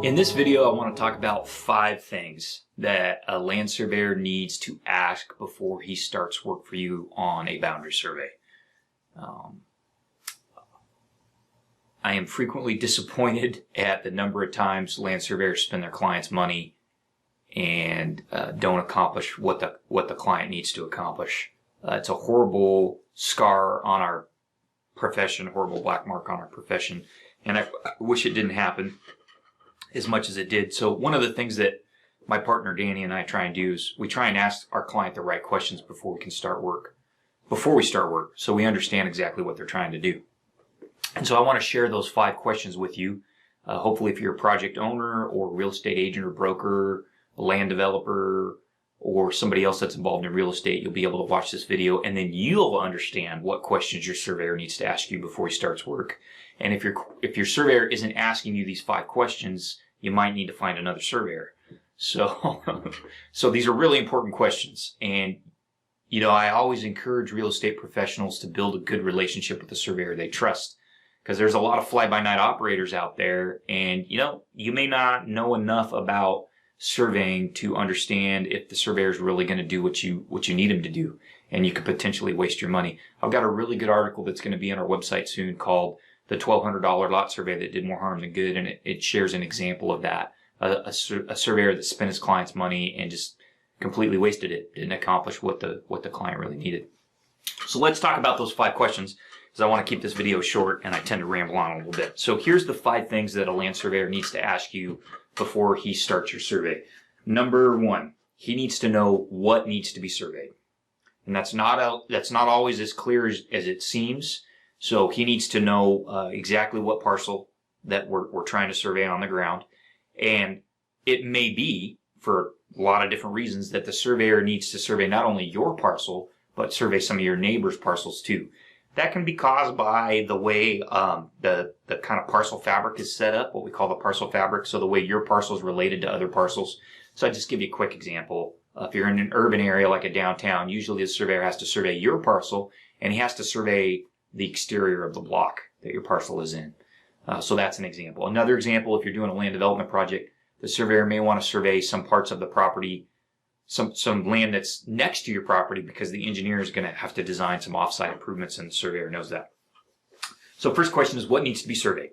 In this video, I want to talk about 5 things that a land surveyor needs to ask before he starts work for you on a boundary survey. I am frequently disappointed at the number of times land surveyors spend their clients' money and don't accomplish what the client needs to accomplish. It's a horrible scar on our profession, a horrible black mark on our profession, and I wish it didn't happen as much as it did. So one of the things that my partner Danny and I try and do is we try and ask our client the right questions before we start work, so we understand exactly what they're trying to do. And so I want to share those 5 questions with you. Hopefully if you're a project owner or real estate agent or broker, a land developer, or somebody else that's involved in real estate, you'll be able to watch this video and then you'll understand what questions your surveyor needs to ask you before he starts work. And if your surveyor isn't asking you these 5 questions, you might need to find another surveyor. So these are really important questions. And I always encourage real estate professionals to build a good relationship with the surveyor they trust, because there's a lot of fly-by-night operators out there, and you may not know enough about surveying to understand if the surveyor is really going to do what you need him to do, and you could potentially waste your money. I've got a really good article that's going to be on our website soon called The $1,200 Lot Survey That Did More Harm Than Good, and it shares an example of that. A surveyor that spent his client's money and just completely wasted it, didn't accomplish what the client really needed. So let's talk about those 5 questions, because I want to keep this video short and I tend to ramble on a little bit. So here's the 5 things that a land surveyor needs to ask you before he starts your survey. Number 1, he needs to know what needs to be surveyed. And that's not always as clear as it seems. So he needs to know exactly what parcel that we're trying to survey on the ground. And it may be, for a lot of different reasons, that the surveyor needs to survey not only your parcel, but survey some of your neighbors' parcels too. That can be caused by the way the kind of parcel fabric is set up, what we call the parcel fabric, so the way your parcel is related to other parcels. So I'll just give you a quick example. If you're in an urban area like a downtown, usually the surveyor has to survey your parcel, and he has to survey the exterior of the block that your parcel is in. So that's an example. Another example, if you're doing a land development project, the surveyor may want to survey some parts of the property, some land that's next to your property, because the engineer is going to have to design some offsite improvements, and the surveyor knows that. So first question is, what needs to be surveyed?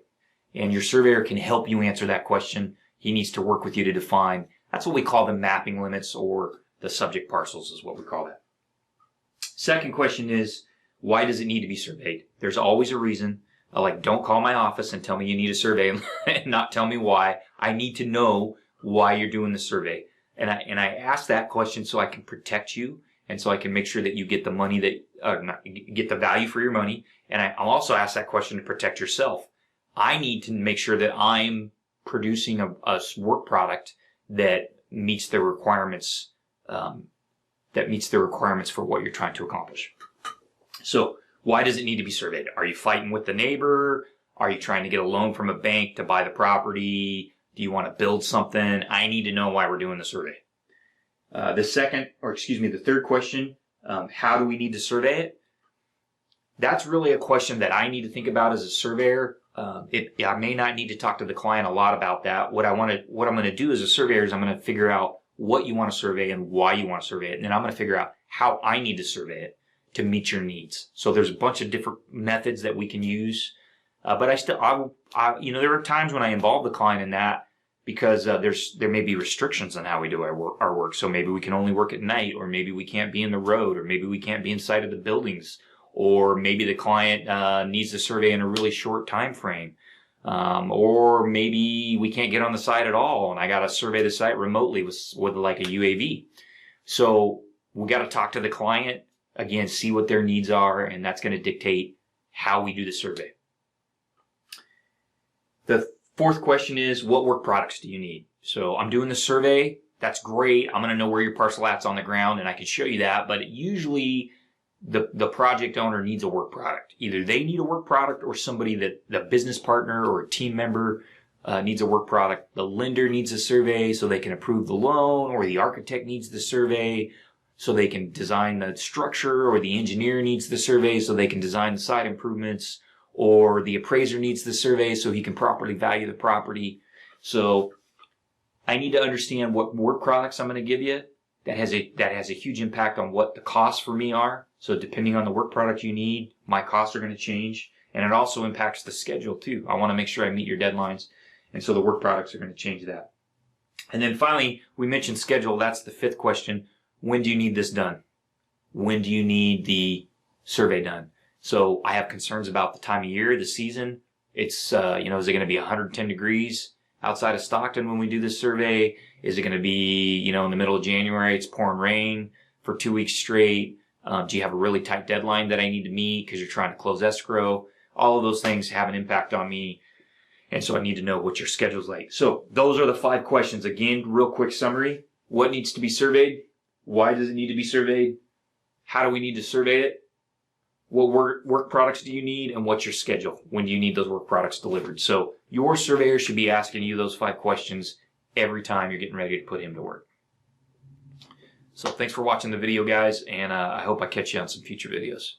And your surveyor can help you answer that question. He needs to work with you to define. That's what we call the mapping limits, or the subject parcels is what we call that. Second question is, why does it need to be surveyed? There's always a reason. Like, don't call my office and tell me you need a survey and not tell me why. I need to know why you're doing the survey. And I ask that question so I can protect you, and so I can make sure that you get the money get the value for your money. And I'll also ask that question to protect yourself. I need to make sure that I'm producing a work product that meets the requirements for what you're trying to accomplish. So why does it need to be surveyed? Are you fighting with the neighbor? Are you trying to get a loan from a bank to buy the property? Do you want to build something? I need to know why we're doing the survey. The third question, how do we need to survey it? That's really a question that I need to think about as a surveyor. I may not need to talk to the client a lot about that. What I'm going to do as a surveyor is I'm going to figure out what you want to survey and why you want to survey it. And then I'm going to figure out how I need to survey it to meet your needs. So there's a bunch of different methods that we can use. But there are times when I involve the client in that, because there may be restrictions on how we do our work. So maybe we can only work at night, or maybe we can't be in the road, or maybe we can't be inside of the buildings, or maybe the client needs the survey in a really short time frame, or maybe we can't get on the site at all, and I got to survey the site remotely with like a UAV. So we got to talk to the client again, see what their needs are, and that's going to dictate how we do the survey. The fourth question is, what work products do you need? So I'm doing the survey. That's great. I'm going to know where your parcel at's on the ground, and I can show you that. But usually the project owner needs a work product. Either they need a work product, or somebody that the business partner or a team member needs a work product. The lender needs a survey so they can approve the loan, or the architect needs the survey so they can design the structure, or the engineer needs the survey so they can design the site improvements, or the appraiser needs the survey so he can properly value the property. So I need to understand what work products I'm going to give you. That has a huge impact on what the costs for me are. So depending on the work product you need, my costs are going to change. And it also impacts the schedule too. I want to make sure I meet your deadlines. And so the work products are going to change that. And then finally, we mentioned schedule. That's the fifth question. When do you need this done? When do you need the survey done? So I have concerns about the time of year, the season. It's, is it going to be 110 degrees outside of Stockton when we do this survey? Is it going to be, in the middle of January, it's pouring rain for 2 weeks straight? Do you have a really tight deadline that I need to meet because you're trying to close escrow? All of those things have an impact on me. And so I need to know what your schedule's like. So those are the 5 questions. Again, real quick summary. What needs to be surveyed? Why does it need to be surveyed? How do we need to survey it? What work products do you need? And what's your schedule? When do you need those work products delivered? So your surveyor should be asking you those 5 questions every time you're getting ready to put him to work. So thanks for watching the video, guys, and I hope I catch you on some future videos.